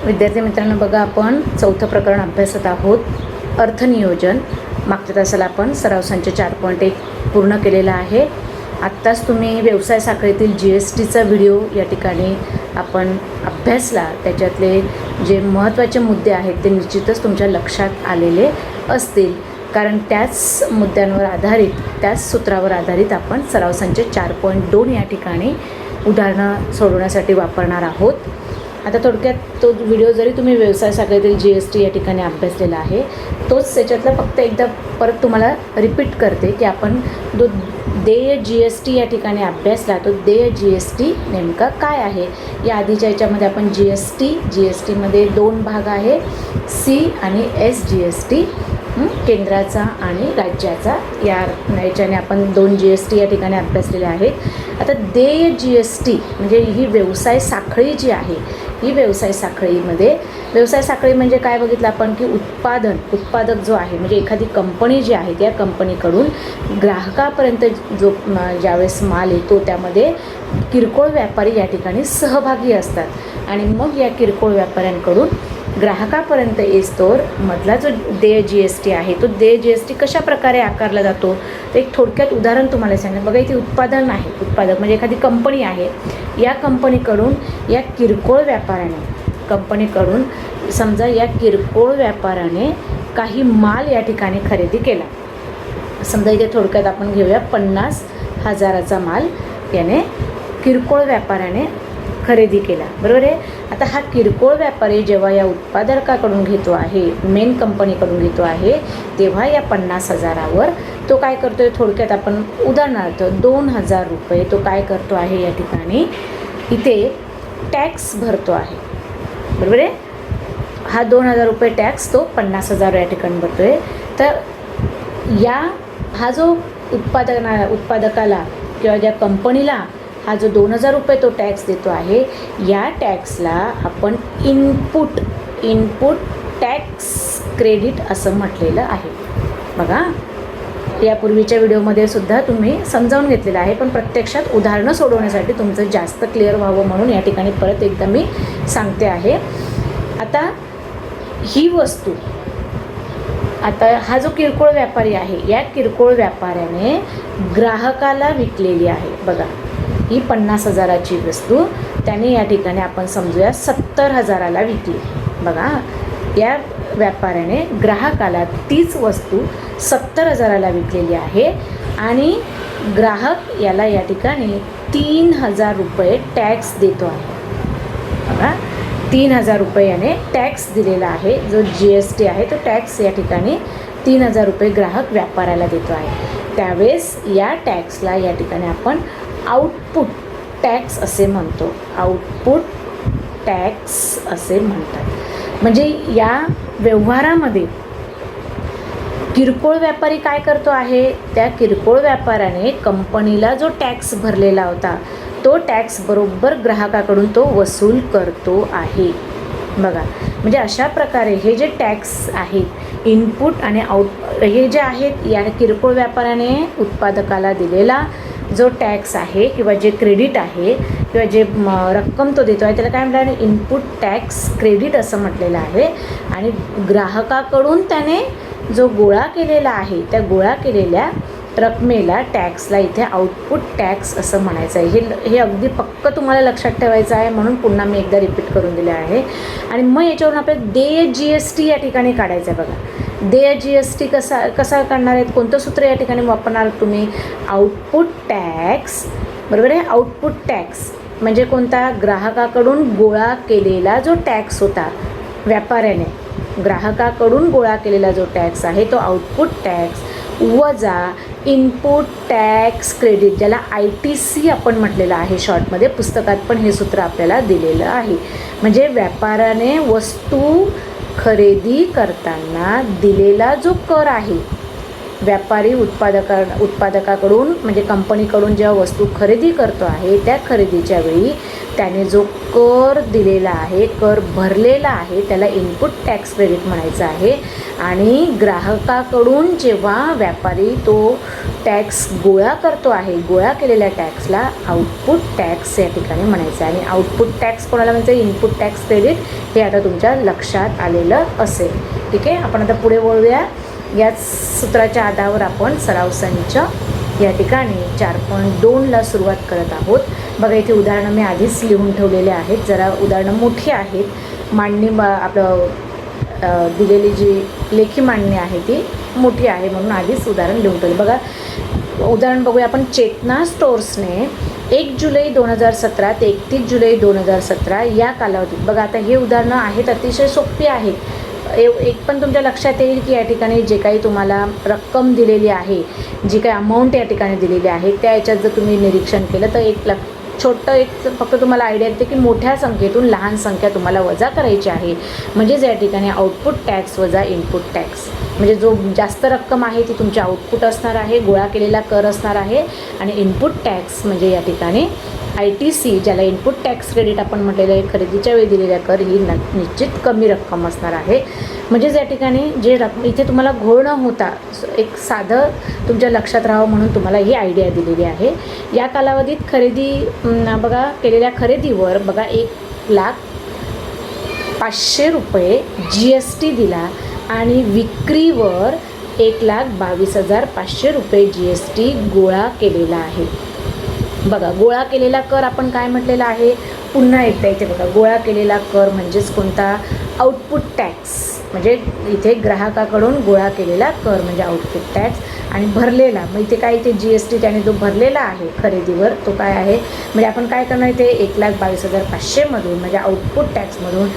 विद्यार्थी मित्रांनो, बघा आपण चौथं प्रकरण अभ्यासत आहोत, अर्थनियोजन. मागच्या तासाला आपण सराव संच 4.1 पूर्ण केलेला आहे. आत्ताच तुम्ही व्यवसाय साखळीतील GSTचा व्हिडिओ या ठिकाणी आपण अभ्यासला. त्याच्यातले जे महत्त्वाचे मुद्दे आहेत ते निश्चितच तुमच्या लक्षात आलेले असतील, कारण त्याच मुद्द्यांवर आधारित, त्याच सूत्रावर आधारित आपण सराव संच 4.2 या ठिकाणी उदाहरणं सोडवण्यासाठी वापरणार आहोत. आता थोडक्यात तो व्हिडिओ जरी तुम्ही व्यवसाय साखळीतील GST या ठिकाणी अभ्यासलेला आहे, तोच त्याच्यातला फक्त एकदा परत तुम्हाला रिपीट करते की आपण जो देय GST या ठिकाणी अभ्यासला, तो देय GST नेमका काय आहे. या आधीच्या याच्यामध्ये आपण GSTमध्ये 2 भाग आहे, C आणि S GST, केंद्राचा आणि राज्याचा. याच्याने आपण 2 GST या ठिकाणी अभ्यासलेले आहेत. आता देय GST म्हणजे ही व्यवसाय साखळी जी आहे, ही व्यवसाय साखळीमध्ये, व्यवसाय साखळी म्हणजे काय बघितलं आपण की उत्पादक जो आहे, म्हणजे एखादी कंपनी जी आहे त्या कंपनीकडून ग्राहकापर्यंत जो ज्यावेळेस माल येतो त्यामध्ये किरकोळ व्यापारी या ठिकाणी सहभागी असतात आणि मग या किरकोळ व्यापाऱ्यांकडून ग्राहकापर्यंत येस्तोवर मधला जो देय GST आहे, तो देय GST कशा प्रकारे आकारला जातो तर एक थोडक्यात उदाहरण तुम्हाला सांगेन. बघा, इथे उत्पादन आहे, उत्पादक म्हणजे एखादी कंपनी आहे, या कंपनीकडून या किरकोळ कंपनीकडून समजा या किरकोळ व्यापाऱ्याने काही माल या ठिकाणी खरेदी केला. समजा इथे थोडक्यात आपण घेऊया 50,000चा माल याने किरकोळ व्यापाऱ्याने खरेदी केला, बरोबर आहे. आता हा किरकोळ व्यापारी जेव्हा या उत्पादकाकडून घेतो आहे, मेन कंपनीकडून घेतो आहे, तेव्हा या 50,000वर तो काय करतो आहे, थोडक्यात आपण उदाहरणार्थ 2,000 रुपये तो काय करतो आहे, या ठिकाणी इथे टॅक्स भरतो आहे, बरोबर आहे. हा 2,000 रुपये टॅक्स तो 50,000 या ठिकाणी भरतो आहे. तर हा जो उत्पादकाला किंवा ज्या कंपनीला हा जो 2,000 रुपये तो टॅक्स देतो आहे, या टॅक्सला आपण इनपुट टॅक्स क्रेडिट असं म्हटलेलं आहे. बघा, यापूर्वीच्या व्हिडिओमध्ये सुद्धा तुम्ही समजावून घेतलेलं आहे, पण प्रत्यक्षात उदाहरणं सोडवण्यासाठी तुमचं जास्त क्लिअर व्हावं म्हणून या ठिकाणी परत एकदा मी सांगते आहे. आता ही वस्तू, आता हा जो किरकोळ व्यापारी आहे, या किरकोळ व्यापाऱ्याने ग्राहकाला विकलेली आहे. बघा, ही 50,000ची वस्तू त्याने या ठिकाणी आपण समजूया 70,000ला विकली. बघा, या व्यापाऱ्याने ग्राहकाला तीच वस्तू 70,000ला विकलेली आहे आणि ग्राहक याला या ठिकाणी 3,000 रुपये टॅक्स देतो आहे. बघा, 3,000 रुपये याने टॅक्स दिलेला आहे, जो GST आहे तो टॅक्स या ठिकाणी 3,000 रुपये ग्राहक व्यापाऱ्याला देतो आहे. त्यावेळेस या टॅक्सला या ठिकाणी आपण आउटपुट टॅक्स असे म्हणतो, आउटपुट टॅक्स असे म्हणतात. म्हणजे या व्यवहारामध्ये किरकोळ व्यापारी काय करतो आहे, त्या किरकोळ व्यापाऱ्याने कंपनीला जो टॅक्स भरलेला होता तो टॅक्स बरोबर ग्राहकाकडून तो वसूल करतो आहे. बघा, म्हणजे अशा प्रकारे हे जे टॅक्स आहेत, इनपुट आणि हे जे आहेत, या किरकोळ व्यापाऱ्याने उत्पादकाला दिलेला जो टॅक्स आहे किंवा जे क्रेडिट आहे किंवा जे रक्कम तो देतो आहे, त्याला काय म्हटलं आहे, इनपुट टॅक्स क्रेडिट असं म्हटलेलं आहे. आणि ग्राहकाकडून त्याने जो गोळा केलेला आहे, त्या गोळा केलेल्या रकमेला, टॅक्सला इथे आउटपुट टॅक्स असं म्हणायचं आहे. हे अगदी पक्क तुम्हाला लक्षात ठेवायचं आहे, म्हणून पुन्हा मी एकदा रिपीट करून दिले आहे. आणि मग याच्यावरून आपल्याला देय GST या ठिकाणी काढायचं आहे. बघा, देय GST कसा काढणार आहेत, कोणतं सूत्र या ठिकाणी वापरणार तुम्ही, आउटपुट टॅक्स, बरोबर आहे. आउटपुट टॅक्स म्हणजे कोणता, ग्राहकाकडून गोळा केलेला जो टॅक्स होता, व्यापाऱ्याने ग्राहकाकडून गोळा केलेला जो टॅक्स आहे तो आउटपुट टॅक्स वजा इनपुट टॅक्स क्रेडिट, ज्याला ITC आपण म्हटलेलं आहे शॉर्टमध्ये. पुस्तकात पण हे सूत्र आपल्याला दिलेलं आहे. म्हणजे व्यापाऱ्याने वस्तू खरेदी करताना दिलेला जो कर आहे, व्यापारी उत्पादकाकडून म्हणजे कंपनीकडून जेव्हा वस्तू खरेदी करतो आहे, त्या खरेदीच्या वेळी त्याने जो कर दिलेला आहे, कर भरलेला आहे, त्याला इनपुट टॅक्स क्रेडिट म्हणायचं आहे. आणि ग्राहकाकडून जेव्हा व्यापारी तो टॅक्स गोळा करतो आहे, गोळा केलेल्या टॅक्सला आउटपुट टॅक्स या ठिकाणी म्हणायचं आहे. आणि आउटपुट टॅक्स कोणाला म्हणजे इनपुट टॅक्स क्रेडिट हे आता तुमच्या लक्षात आलेलं असेल. ठीक आहे, आपण आता पुढे वळूया. याच सूत्राच्या आधारावर आपण सराव संच या ठिकाणी 4.2ला सुरुवात करत आहोत. बघा इथे उदाहरणं मी आधीच लिहून ठेवलेले आहेत. जरा उदाहरणं मोठी आहेत. मांडणी आपलं दिलेली जी लेखी मांडणी आहे ती मोठी आहे म्हणून आधीच उदाहरण लिहून ठेवलं. बघा उदाहरण बघूया आपण. चेतना स्टोर्सने 1 जुलै 2017 ते 31 जुलै 2017 या कालावधीत, बघा आता हे उदाहरणं आहेत अतिशय सोपी आहेत. एक पण तुमच्या लक्षात येईल की या ठिकाणी जे काही तुम्हाला रक्कम दिलेली आहे, जी काही अमाऊंट या ठिकाणी दिलेली आहे, त्या याच्यात जर तुम्ही निरीक्षण केलं तर छोटं एक फक्त तुम्हाला आयडिया येते की मोठ्या संख्येतून लहान संख्या तुम्हाला वजा करायची आहे. म्हणजेच या ठिकाणी आउटपुट टॅक्स वजा इनपुट टॅक्स, म्हणजे जो जास्त रक्कम आहे ती तुमची आउटपुट असणार आहे, गोळा केलेला कर असणार आहे. आणि इनपुट टॅक्स म्हणजे या ठिकाणी ITC, ज्याला इनपुट टॅक्स क्रेडिट आपण म्हटलेलं आहे, खरेदीच्या वेळी दिलेल्या कर ही निश्चित कमी रक्कम असणार आहे. म्हणजेच या ठिकाणी जे इथे तुम्हाला घोळ न होता एक साधं तुमच्या लक्षात राहावं म्हणून तुम्हाला ही आयडिया दिलेली आहे. या कालावधीत खरेदी बघा केलेल्या खरेदीवर बघा 1,05,000 रुपये GST दिला आणि विक्रीवर 1,22,500 रुपये GST गोळा केलेला आहे. बघा गोळा केलेला कर आपण काय म्हटलेला आहे, पुन्हा एकदा इथे बघा गोळा केलेला कर म्हणजेच कोणता, आउटपुट टॅक्स. म्हणजे इथे ग्राहकाकडून गोळा केलेला कर म्हणजे आउटपुट टॅक्स. आणि भरलेला मग इथे काय, इथे GST त्याने जो भरलेला आहे खरेदीवर तो काय आहे, म्हणजे आपण काय करणार इथे 1,22,500मधून म्हणजे आउटपुट टॅक्समधून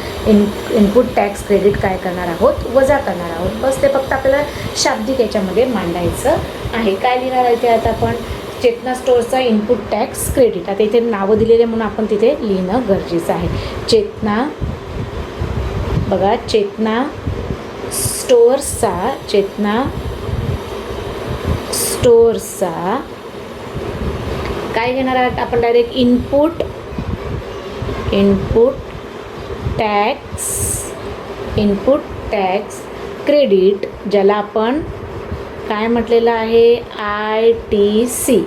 इनपुट टॅक्स क्रेडिट काय करणार आहोत, वजा करणार आहोत. बस ते फक्त आपल्याला शाब्दिक याच्यामध्ये मांडायचं आहे. काय लिहिणार आहे ते आता आपण, चेतना स्टोअर्सचा इनपुट टॅक्स क्रेडिट. आता इथे नावं दिलेले म्हणून आपण तिथे लिहिणं गरजेचं आहे. चेतना, बघा चेतना स्टोअर्सचा काय घेणार आहात आपण, डायरेक्ट इनपुट टॅक्स क्रेडिट, ज्याला आपण काय म्हटलेलं आहे, ITC.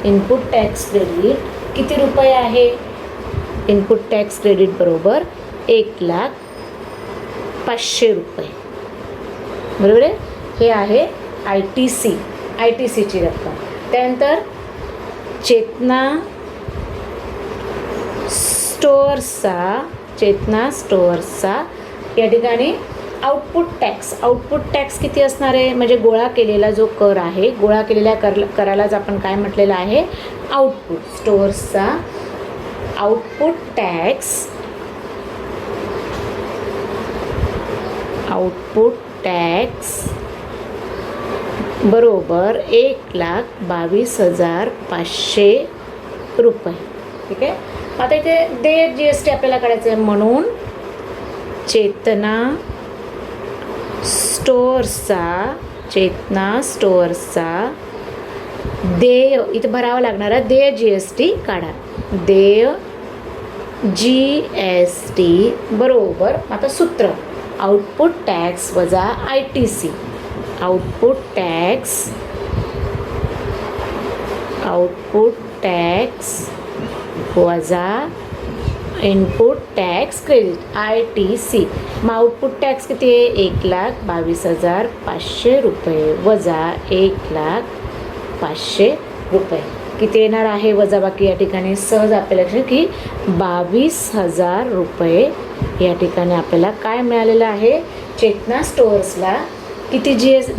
इनपुट टॅक्स क्रेडिट किती रुपये आहे, इनपुट टॅक्स क्रेडिट बरोबर 1,05,000 रुपये, बरोबर आहे. हे आहे ITCची रक्कम. त्यानंतर चेतना स्टोअर्सचा या ठिकाणी आउटपुट टॅक्स किती असणार आहे, म्हणजे गोळा केलेला जो कर आहे, गोळा केलेल्या करालाच आपण काय म्हटलेलं आहे, आउटपुट. स्टोअर्सचा आउटपुट टॅक्स बरोबर 1,22,500 रुपये. ठीक आहे. आता इथे देय GST आपल्याला काढायचं आहे म्हणून चेतना स्टोअर्सचा देय इथे भरावं लागणारा देय GST काढा. देय GST बरोबर, आता सूत्र आउटपुट टॅक्स वजा ITC. आउटपुट टॅक्स वजा इनपुट टॅक्स क्रेडिट ITC. मग आउटपुट टॅक्स किती आहे, 1,22,500 रुपये वजा 1,05,000 रुपये. किती येणार आहे वजाबाकी या ठिकाणी, सहज आपल्या लक्षात की 22,000 रुपये या ठिकाणी आपल्याला काय मिळालेलं आहे. चेतना स्टोअर्सला किती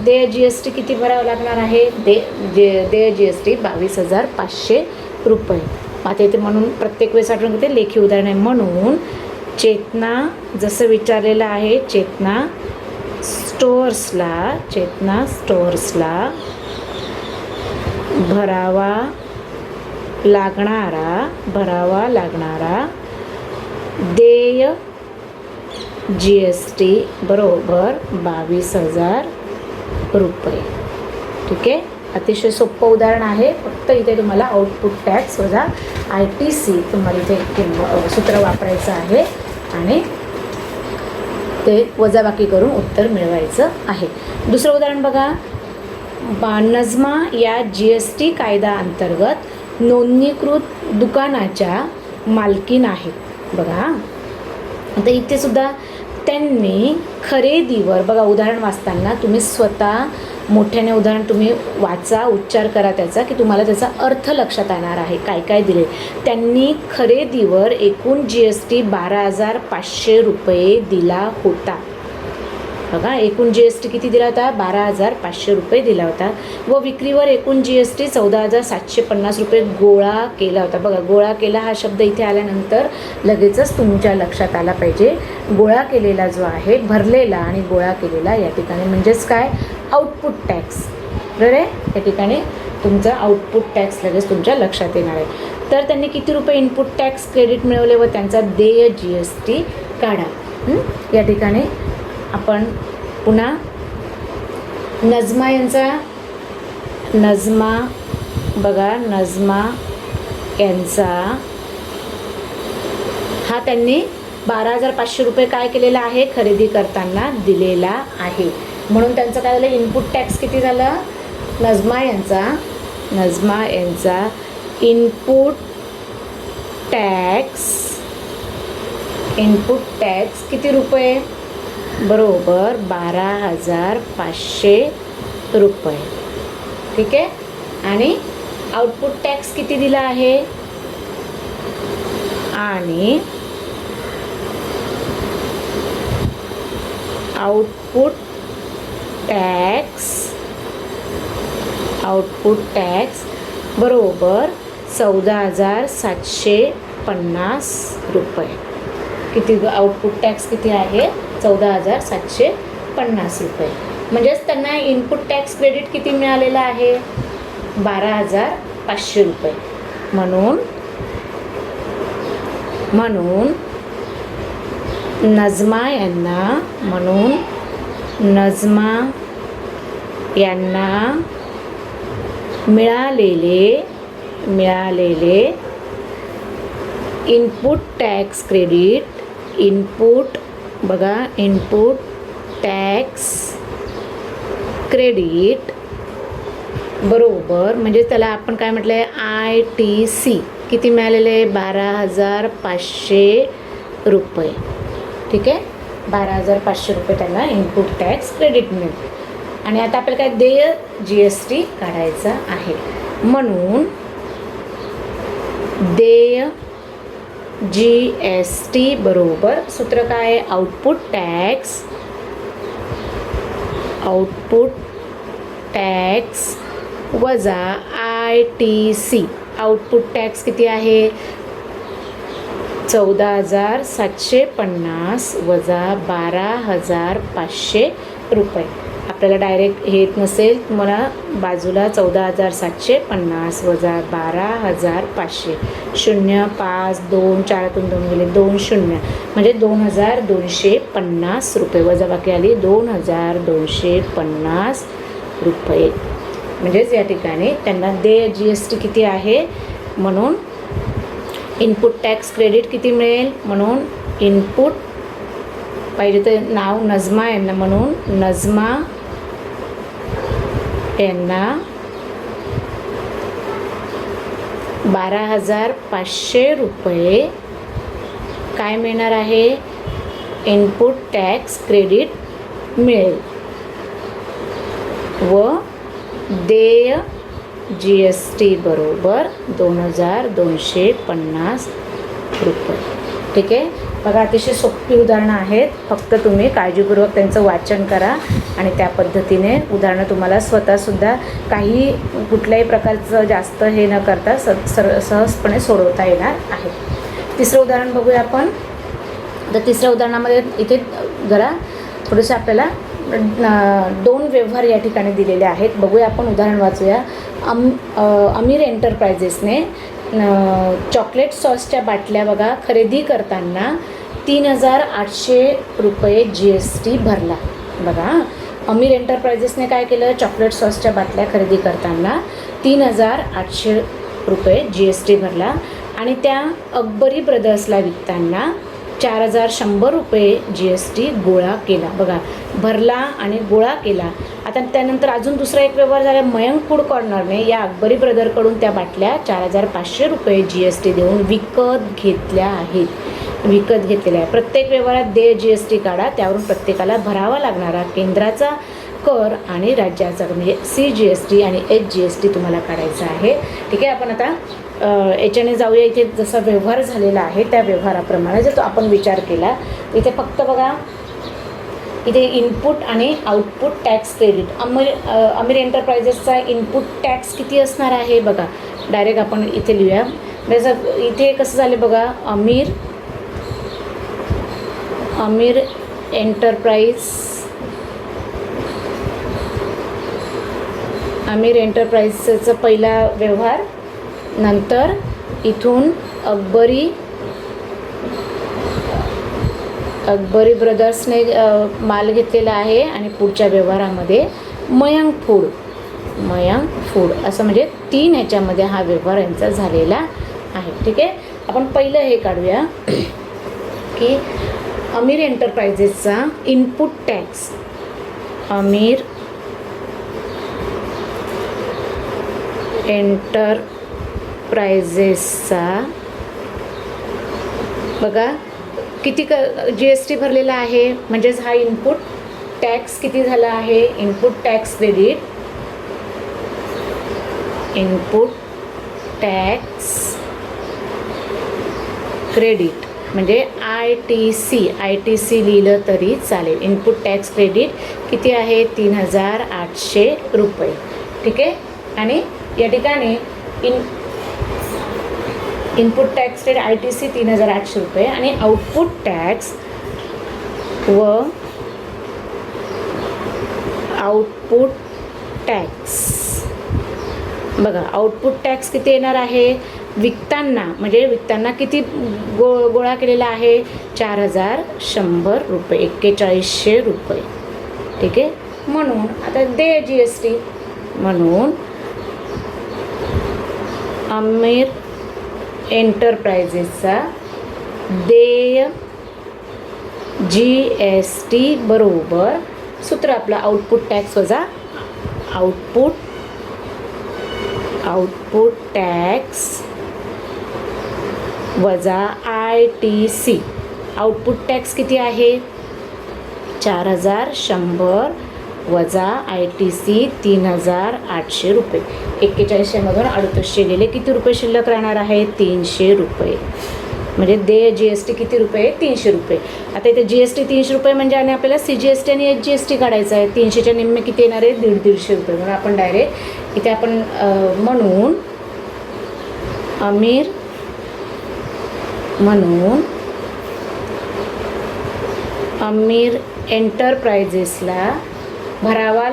देय GST किती भरावं लागणार आहे, देय GST 22,500 रुपये. आता इथे म्हणून प्रत्येक वेळेस आठवण घेते लेखी उदाहरण आहे म्हणून चेतना जसं विचारलेलं आहे, चेतना स्टोअर्सला भरावा लागणारा देय GST बरोबर 22,000 रुपये. ठीक आहे. अतिशय सोपं उदाहरण आहे. फक्त इथे तुम्हाला आउटपुट टॅक्स वजा ITC तुम्हाला इथे सूत्र वापरायचं आहे आणि ते वजाबाकी करून उत्तर मिळवायचं आहे. दुसरं उदाहरण बघा. नजमा या GST कायदा अंतर्गत नोंदणीकृत दुकानाच्या मालकीन आहेत. बघा आता इथे सुद्धा त्यांनी खरेदीवर, बघा उदाहरण वाचताना तुम्ही स्वतः मोठ्याने उदाहरण तुम्ही वाचा, उच्चार करा त्याचा, की तुम्हाला त्याचा अर्थ लक्षात येणार आहे. काय काय दिले. त्यांनी खरेदीवर एकूण GST 12,500 रुपये दिला होता. बघा एकूण GST किती दिला होता, 12,500 रुपये दिला होता. व विक्रीवर एकूण GST 14,750 रुपये गोळा केला होता. बघा गोळा केला हा शब्द इथे आल्यानंतर लगेचच तुमच्या लक्षात आला पाहिजे. गोळा केलेला जो आहे, भरलेला आणि गोळा केलेला या ठिकाणी म्हणजेच काय, आउटपुट टॅक्स. बरोबर आहे. या ठिकाणी तुमचा आउटपुट टॅक्स लगेच तुमच्या लक्षात येणार आहे. तर त्यांनी किती रुपये इनपुट टॅक्स क्रेडिट मिळवले व त्यांचा देय GST काढा. या ठिकाणी आपण पुन्हा नजमा यांचा, बघा नजमा यांचा हा त्यांनी 12,500 रुपये काय केलेला आहे, खरेदी करताना दिलेला आहे. म्हणून त्यांचं काय झालं, इनपुट टॅक्स किती झालं, नजमा यांचा इनपुट टॅक्स किती रुपये, बरोबर 12,500 रुपये. ठीक आहे. आणि आउटपुट टॅक्स किती दिला आहे, आणि आउटपुट टॅक्स बरोबर 14,750 रुपये. किती आउटपुट टॅक्स किती आहे, 14,750 रुपये. म्हणजेच त्यांना इनपुट टॅक्स क्रेडिट किती मिळालेलं आहे, 12,500 रुपये. म्हणून नजमा यांना मिळालेले इनपुट टॅक्स क्रेडिट बरोबर, म्हणजे त्याला आपण काय म्हटलं आहे, ITC किती मिळालेले आहे, 12,500 रुपये. ठीक आहे. 12,500 रुपये त्यांना इनपुट टॅक्स क्रेडिट मिळते. आणि आता आपल्याला काय, देय GST काढायचं आहे. म्हणून देय GST बरोबर सूत्र काय आहे, आउटपुट टॅक्स वजा ITC. आउटपुट टॅक्स किती आहे, 14,750 वजा 12,500 रुपये. आपल्याला डायरेक्ट हे येत नसेल तुम्हाला, बाजूला 14,750 वजा 12,500, 0 5 2 4तून 2 गेले, 2 0 म्हणजे 2,250 रुपये. वजाबाकी आली 2,250 रुपये. म्हणजेच या ठिकाणी त्यांना देय GST किती आहे, म्हणून इनपुट टॅक्स क्रेडिट किती मिळेल, म्हणून इनपुट पाहिजे तर नाव नजमा यांना, म्हणून नजमा यांना 12,500 रुपये काय मिळणार आहे, इनपुट टॅक्स क्रेडिट मिळेल व देय GST बरोबर 2,250 रुपये. ठीक आहे. बघा अतिशय सोपी उदाहरणं आहेत. फक्त तुम्ही काळजीपूर्वक त्यांचं वाचन करा आणि त्या पद्धतीने उदाहरणं तुम्हाला स्वतःसुद्धा काही कुठल्याही प्रकारचं जास्त हे न करता सहजपणे सोडवता येणार आहे. तिसरं उदाहरण बघूया आपण. तर तिसऱ्या उदाहरणामध्ये इथे जरा थोडंसं आपल्याला 2 व्यवहार या ठिकाणी दिलेले आहेत. बघूया आपण उदाहरण वाचूया. अमीर एंटरप्राइजेसने चॉकलेट सॉसच्या बाटल्या बघा खरेदी करताना 3,800 रुपये GST भरला. बघा अमीर एंटरप्राइजेसने काय केलं, चॉकलेट सॉसच्या बाटल्या खरेदी करताना 3,800 रुपये GST भरला आणि त्या अकबरी ब्रदर्सला विकताना 4,100 रुपये GST गोळा केला. बघा, भरला आणि गोळा केला. आता त्यानंतर अजून दुसरा एक व्यवहार झाला. मयंक फूड कॉर्नरने या अकबरी ब्रदरकडून त्या बाटल्या 4,500 रुपये GST देऊन विकत घेतल्या आहेत. विकत घेतलेल्या आहे. प्रत्येक व्यवहारात देय GST काढा, त्यावरून प्रत्येकाला भरावा लागणारा केंद्राचा कर आणि राज्याचा म्हणजे CGST आणि HGST तुम्हाला काढायचा आहे. ठीक आहे, आपण आता याच्याने जाऊया. इथे जसा व्यवहार झालेला आहे त्या व्यवहाराप्रमाणे जर तो आपण विचार केला, इथे फक्त बघा, इथे इनपुट आणि आउटपुट टॅक्स क्रेडिट. अमीर एंटरप्राइजेसचा इनपुट टॅक्स किती असणार आहे बघा, डायरेक्ट आपण इथे लिहूया. जसं इथे कसं झालं बघा, अमीर एंटरप्राइजचा पहिला व्यवहार, नंतर इथून अकबरी ब्रदर्सने माल घेतलेला आहे आणि पुढच्या व्यवहारामध्ये मयंक फूड असं म्हणजे 3 ह्याच्यामध्ये हा व्यवहार यांचा झालेला आहे. ठीक आहे, आपण पहिलं हे काढूया की अमीर एंटरप्राइजेसचा इनपुट टॅक्स, अमीर एंटरप्राइजेसचा बघा किती GST भरलेला आहे, म्हणजेच हा इनपुट टॅक्स किती झाला आहे. इनपुट टॅक्स क्रेडिट म्हणजे ITC लिहिलं तरी चालेल. इनपुट टॅक्स क्रेडिट किती आहे, 3,800 रुपये. ठीक आहे, आणि या ठिकाणी इनपुट टॅक्स रेट ITC 3,800 रुपये आणि आउटपुट टॅक्स बघा, आउटपुट टॅक्स किती येणार आहे, विकताना किती गोळा केलेला आहे, 4,100 रुपये, 4100 रुपये. ठीक आहे, म्हणून आता देय GST, म्हणून अमीर एंटरप्राइजेसचा देय GST बरोबर सूत्र आपलं आउटपुट टॅक्स वजा आउटपुट टॅक्स वजा ITC. आउटपुट टॅक्स किती आहे, 4,100 वजा ITC 3,800 रुपये. 4100मधून 3800 गेले, किती रुपये शिल्लक राहणार आहे, 300 रुपये. म्हणजे देय GST किती रुपये, 300 रुपये. आता इथे GST 300 रुपये म्हणजे आणि आपल्याला CGST आणि HGST काढायचं आहे. 300च्या निम्मे किती येणार आहे, 150 रुपये. म्हणून आपण डायरेक्ट इथे आपण म्हणून अमीर एंटरप्राइजेसला भरावा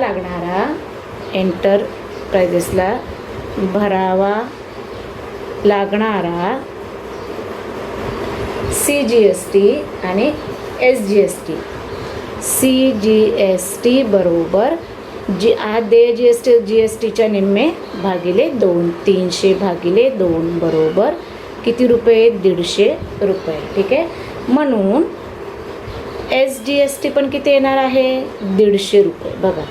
लागणारा CGST आणि SGST. CGST बरोबर देय GSTच्या निम्मे भागिले 2, 300 भागिले 2 बरोबर किती रुपये, 150 रुपये. ठीक आहे, म्हणून SGST पण किती येणार आहे, 150 रुपये. बघा,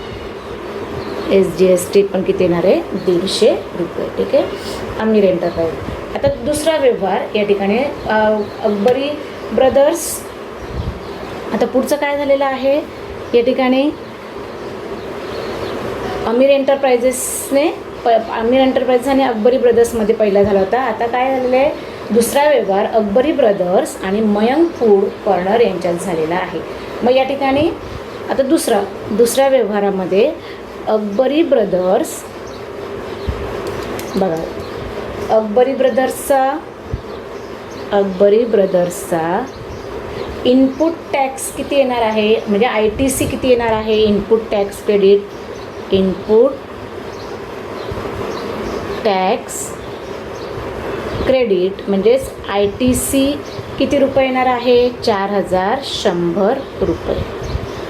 SGST पण किती येणार आहे, 150 रुपये. ठीक आहे, अमीर एंटरप्राइज. आता दुसरा व्यवहार या ठिकाणी अकबरी ब्रदर्स. आता पुढचं काय झालेलं आहे, या ठिकाणी अमीर एंटरप्राइजेस आणि अकबरी ब्रदर्समध्ये पहिला झाला होता. आता काय झालेलं आहे, दुसरा व्यवहार अकबरी ब्रदर्स आणि मयंक फूड कॉर्नर यांच्यात झालेला आहे. मग या ठिकाणी आता दुसऱ्या व्यवहारामध्ये अकबरी ब्रदर्सचा इनपुट टॅक्स किती येणार आहे, म्हणजे ITC किती येणार आहे, इनपुट टॅक्स क्रेडिट म्हणजेच ITC किती रुपये येणार आहे, 4,100 रुपये.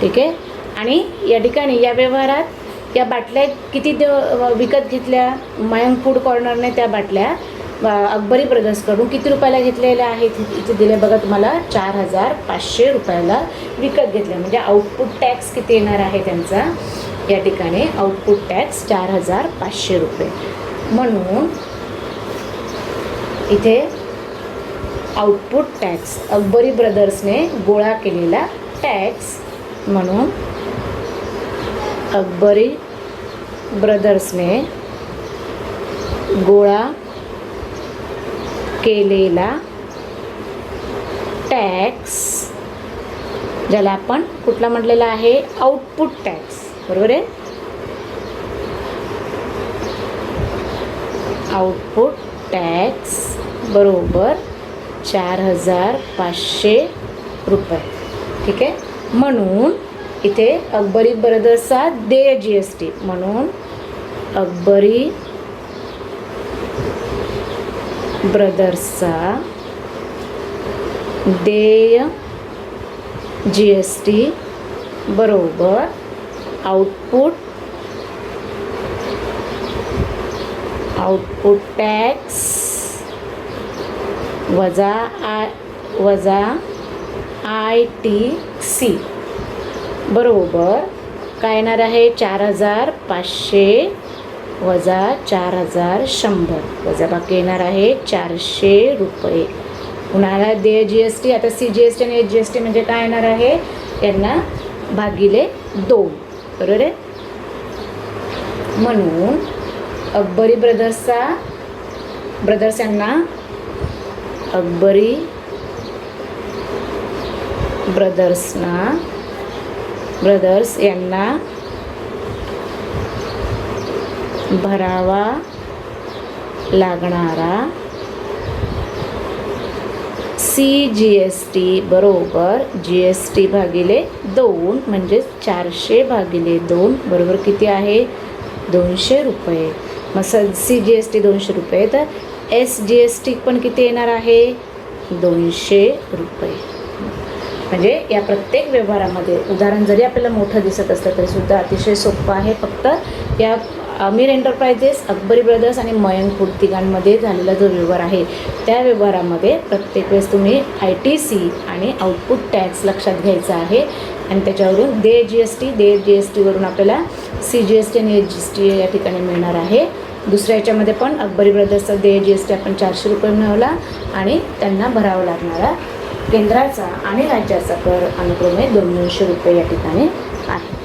ठीक आहे, आणि या ठिकाणी या व्यवहारात या बाटल्या किती विकत घेतल्या? मयंक फूड कॉर्नरने त्या बाटल्या अकबरी ब्रदर्सकडून किती रुपयाला घेतलेल्या आहेत? इथे दिले बघा तुम्हाला 4,500 रुपयाला विकत घेतल्या. म्हणजे आउटपुट टॅक्स किती येणार आहे त्यांचा? या ठिकाणी आउटपुट टॅक्स 4,500 रुपये. म्हणून इथे आउटपुट टॅक्स अकबरी ब्रदर्सने गोळा केलेला टॅक्स, म्हणून अकबरी ब्रदर्सने गोळा केलेला टॅक्स, ज्याला आपण कुठला म्हटलेला आहे? Output tax. बरोबर आहे? आउटपुट टॅक्स बरोबर 4,500 रुपये. ठीक आहे. म्हणून इथे अकबरी ब्रदर्सचा देय GST, म्हणून अकबरी ब्रदर्सचा देय GST बरोबर आउटपुट टॅक्स वजा ITC बरोबर काय येणार आहे? 4,500 वजा 4,100 वजा बाकी येणार आहे 400 रुपये. पुन्हा देय GST, आता CGST आणि HGST म्हणजे काय येणार आहे? यांना भागिले 2. बरोबर आहे? म्हणून अकबरी ब्रदर्स यांना भरावा लागणारा CGST बरोबर GST भागिले 2 म्हणजे 400 भागिले 2 बरोबर किती आहे? 200 रुपये. मग CGST 200 रुपये, तर SGST पण किती येणार आहे? 200 रुपये. म्हणजे या प्रत्येक व्यवहारामध्ये उदाहरण जरी आपल्याला मोठं दिसत असलं तरी सुद्धा अतिशय सोपं आहे. फक्त या अमीर एंटरप्राइजेस, अकबरी ब्रदर्स आणि मयंक फूड तिघांमध्ये झालेला जो व्यवहार आहे त्या व्यवहारामध्ये प्रत्येक वेळेस तुम्ही ITC आणि आउटपुट टॅक्स लक्षात घ्यायचा आहे. आणि त्याच्यावरून देय GST वरून आपल्याला CGST आणि HGST या ठिकाणी मिळणार आहे. दुसऱ्या याच्यामध्ये पण अकबरी ब्रदर्सचा देय GST आपण 400 रुपये मिळवला आणि त्यांना भरावा लागणारा केंद्राचा आणि राज्याचा कर अनुक्रमे 200 रुपये या ठिकाणी आहे.